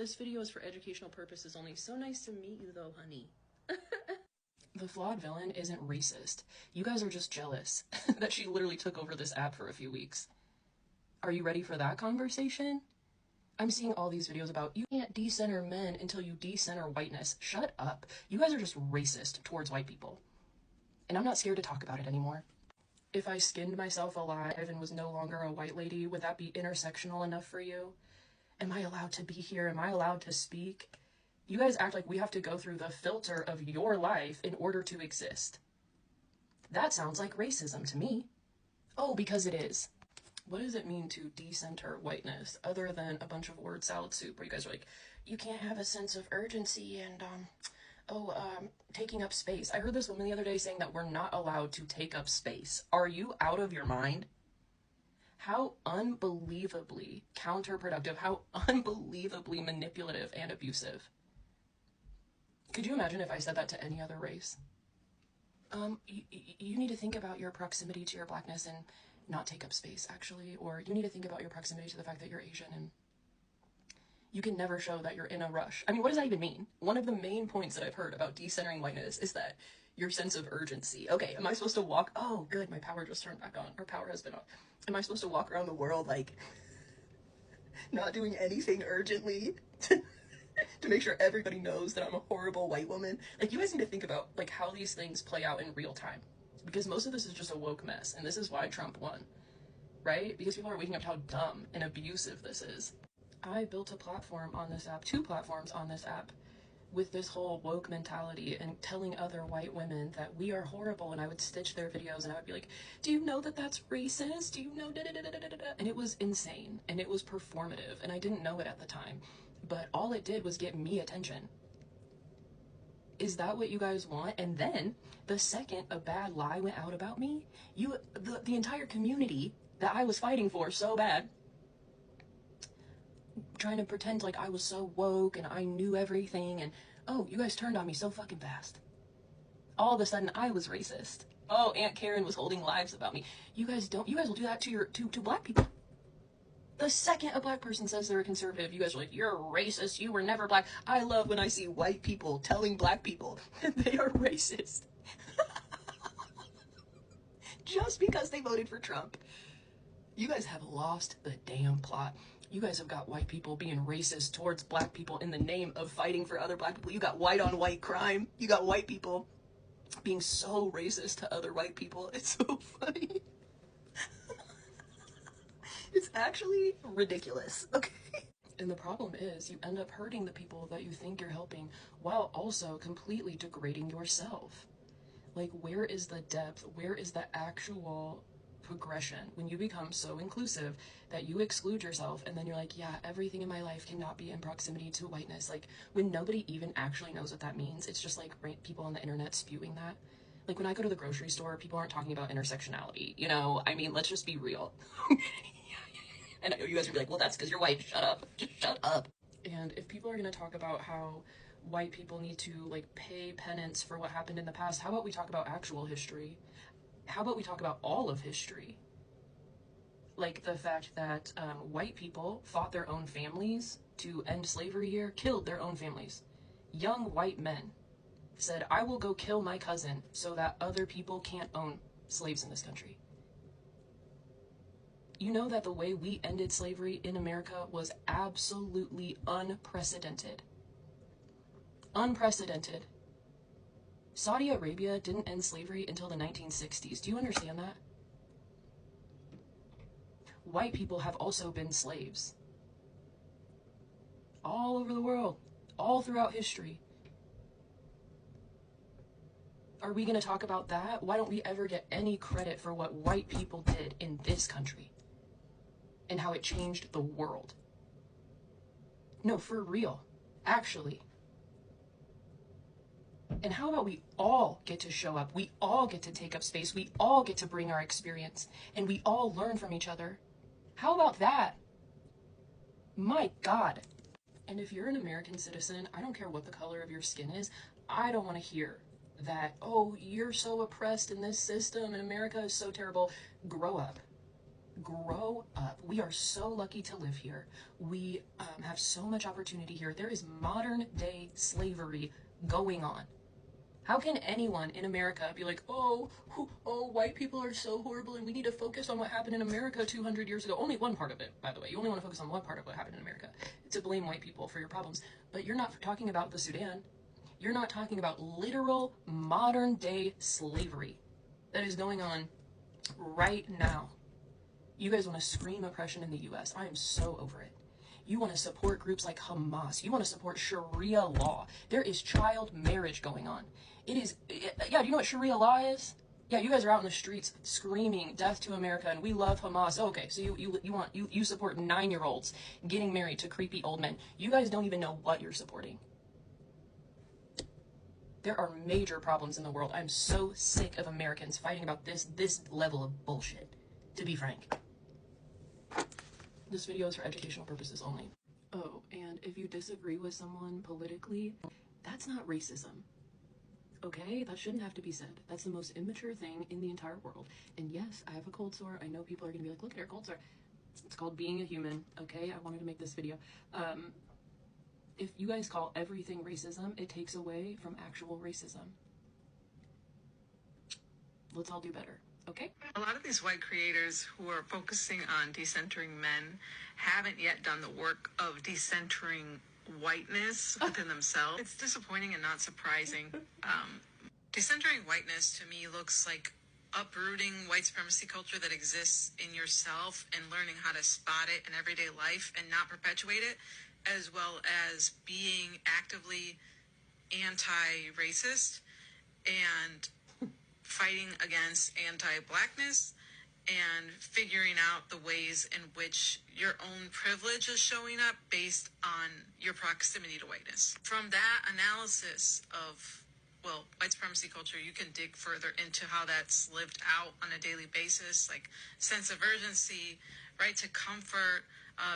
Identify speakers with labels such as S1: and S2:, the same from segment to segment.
S1: This video is for educational purposes only. So nice to meet you though, honey. The flawed villain isn't racist. You guys are just jealous that she literally took over this app for a few weeks. Are you ready for that conversation? I'm seeing all these videos about you can't decenter men until you decenter whiteness. Shut up. You guys are just racist towards white people. And I'm not scared to talk about it anymore. If I skinned myself alive and was no longer a white lady, would that be intersectional enough for you? Am I allowed to be here? Am I allowed to speak? You guys act like we have to go through the filter of your life in order to exist. That sounds like racism to me. Oh, because it is. What does it mean to decenter whiteness other than a bunch of word salad soup where you guys are like, you can't have a sense of urgency and, taking up space. I heard this woman the other day saying that we're not allowed to take up space. Are you out of your mind? How unbelievably counterproductive, how unbelievably manipulative and abusive. Could you imagine if I said that to any other race? You need to think about your proximity to your blackness and not take up space, actually. Or you need to think about your proximity to the fact that you're Asian and you can never show that you're in a rush. I mean, what does that even mean? One of the main points that I've heard about decentering whiteness is that your sense of urgency. Okay, am I supposed to walk? Oh, good, my power just turned back on. Or power has been off. Am I supposed to walk around the world, like, not doing anything urgently to make sure everybody knows that I'm a horrible white woman? Like, you guys need to think about, like, how these things play out in real time. Because most of this is just a woke mess, and this is why Trump won, right? Because people are waking up to how dumb and abusive this is. I built a platform on this app, 2 platforms on this app, with this whole woke mentality and telling other white women that we are horrible, and I would stitch their videos and I would be like, do you know that that's racist? Do you know da-da-da-da-da-da-da? And it was insane, and it was performative, and I didn't know it at the time, but all it did was get me attention. Is that what you guys want? And then, the second a bad lie went out about me, the entire community that I was fighting for so bad, trying to pretend like I was so woke and I knew everything, and oh, you guys turned on me so fucking fast. All of a sudden, I was racist. Oh, Aunt Karen was holding lives about me. You guys will do that to black people. The second a black person says they're a conservative, you guys are like, you're racist, you were never black. I love when I see white people telling black people that they are racist. Just because they voted for Trump. You guys have lost the damn plot. You guys have got white people being racist towards black people in the name of fighting for other black people. You got white on white crime. You got white people being so racist to other white people. It's so funny. It's actually ridiculous, okay? And the problem is you end up hurting the people that you think you're helping while also completely degrading yourself. Like, where is the depth? Where is the actual progression when you become so inclusive that you exclude yourself and then you're like, yeah, everything in my life cannot be in proximity to whiteness? Like, when nobody even actually knows what that means, it's just like people on the internet spewing that. Like, when I go to the grocery store, people aren't talking about intersectionality, you know? I mean, let's just be real. And I know you guys would be like, well, that's because you're white. Shut up. Just shut up. And if people are going to talk about how white people need to, like, pay penance for what happened in the past, how about we talk about actual history? How about we talk about all of history? Like the fact that white people fought their own families to end slavery here, killed their own families. Young white men said, I will go kill my cousin so that other people can't own slaves in this country. You know that the way we ended slavery in America was absolutely unprecedented. Unprecedented. Saudi Arabia didn't end slavery until the 1960s. Do you understand that? White people have also been slaves. All over the world. All throughout history. Are we going to talk about that? Why don't we ever get any credit for what white people did in this country? And how it changed the world? No, for real. Actually. And how about we all get to show up? We all get to take up space. We all get to bring our experience. And we all learn from each other. How about that? My God. And if you're an American citizen, I don't care what the color of your skin is, I don't want to hear that, oh, you're so oppressed in this system and America is so terrible. Grow up. Grow up. We are so lucky to live here. We have so much opportunity here. There is modern day slavery going on. How can anyone in America be like, oh, white people are so horrible and we need to focus on what happened in America 200 years ago? Only one part of it, by the way. You only want to focus on one part of what happened in America to blame white people for your problems. But you're not talking about the Sudan. You're not talking about literal modern day slavery that is going on right now. You guys want to scream oppression in the US. I am so over it. You want to support groups like Hamas. You want to support Sharia law. There is child marriage going on. It is, yeah, do you know what Sharia law is? Yeah, you guys are out in the streets screaming death to America and we love Hamas. Oh, okay, so you support 9-year-olds getting married to creepy old men. You guys don't even know what you're supporting. There are major problems in the world. I'm so sick of Americans fighting about this level of bullshit, to be frank. This video is for educational purposes only. Oh, and if you disagree with someone politically, that's not racism. Okay? That shouldn't have to be said. That's the most immature thing in the entire world. And yes, I have a cold sore. I know people are gonna be like, look at her cold sore. It's called being a human, okay? I wanted to make this video. If you guys call everything racism, it takes away from actual racism. Let's all do better, okay?
S2: A lot of these white creators who are focusing on decentering men haven't yet done the work of decentering whiteness within themselves. It's disappointing and not surprising. Decentering whiteness to me looks like uprooting white supremacy culture that exists in yourself and learning how to spot it in everyday life and not perpetuate it, as well as being actively anti-racist and fighting against anti-blackness and figuring out the ways in which your own privilege is showing up based on your proximity to whiteness. From that analysis of, well, white supremacy culture, you can dig further into how that's lived out on a daily basis, like sense of urgency, right to comfort,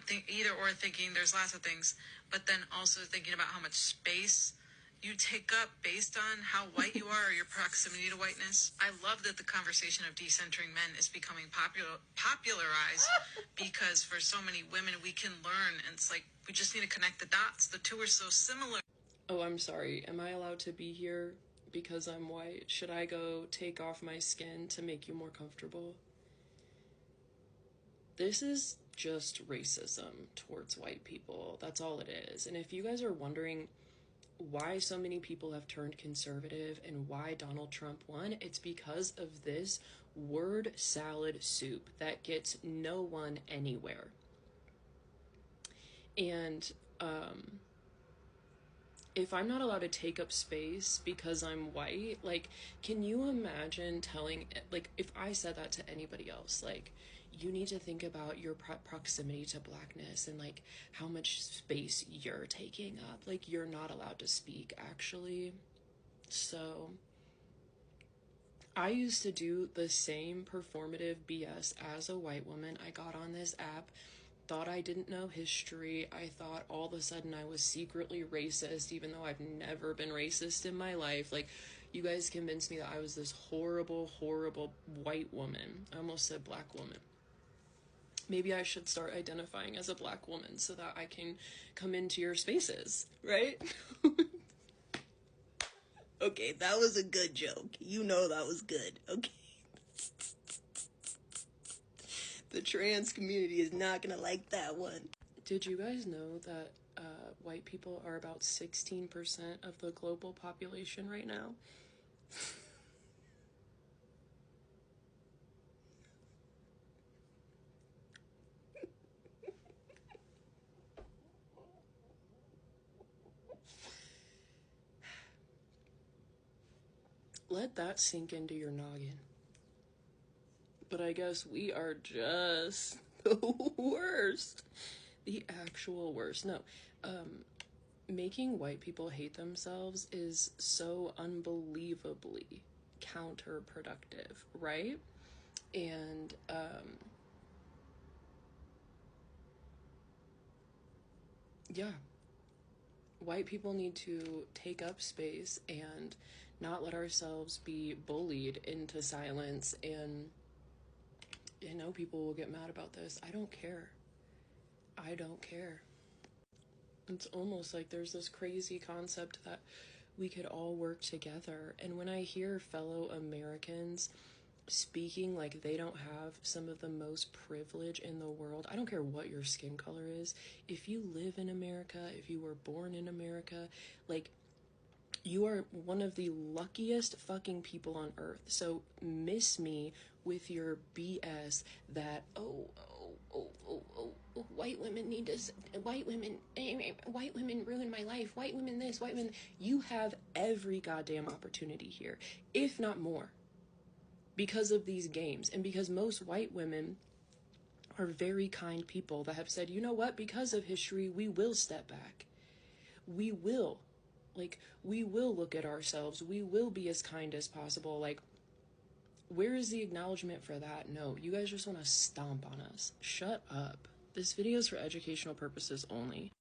S2: thinking there's lots of things, but then also thinking about how much space you take up based on how white you are or your proximity to whiteness. I love that the conversation of decentering men is becoming popularized because for so many women we can learn, and it's like we just need to connect the dots. The two are so similar.
S1: Oh, I'm sorry. Am I allowed to be here because I'm white? Should I go take off my skin to make you more comfortable? This is just racism towards white people. That's all it is. And if you guys are wondering why so many people have turned conservative and why Donald Trump won, it's because of this word salad soup that gets no one anywhere. And if I'm not allowed to take up space because I'm white, like, can you imagine telling, like, if I said that to anybody else, like, you need to think about your proximity to blackness and, like, how much space you're taking up. Like, you're not allowed to speak, actually. So, I used to do the same performative BS as a white woman. I got on this app, thought I didn't know history. I thought all of a sudden I was secretly racist, even though I've never been racist in my life. Like, you guys convinced me that I was this horrible, horrible white woman. I almost said black woman. Maybe I should start identifying as a black woman so that I can come into your spaces, right? Okay, that was a good joke. You know that was good, okay? The trans community is not gonna like that one. Did you guys know that white people are about 16% of the global population right now? Let that sink into your noggin. But I guess we are just the worst. The actual worst. No, making white people hate themselves is so unbelievably counterproductive, right? And, yeah. White people need to take up space and not let ourselves be bullied into silence and I know people will get mad about this. I don't care. I don't care. It's almost like there's this crazy concept that we could all work together. And when I hear fellow Americans speaking like they don't have some of the most privilege in the world, I don't care what your skin color is. If you live in America, if you were born in America, like, you are one of the luckiest fucking people on earth. So miss me with your BS that, white women need to, white women ruin my life, white women this, white women. You have every goddamn opportunity here, if not more, because of these games, and because most white women are very kind people that have said, you know what, because of history, we will step back. We will. Like, we will look at ourselves. We will be as kind as possible. Like, where is the acknowledgement for that? No, you guys just want to stomp on us. Shut up. This video is for educational purposes only.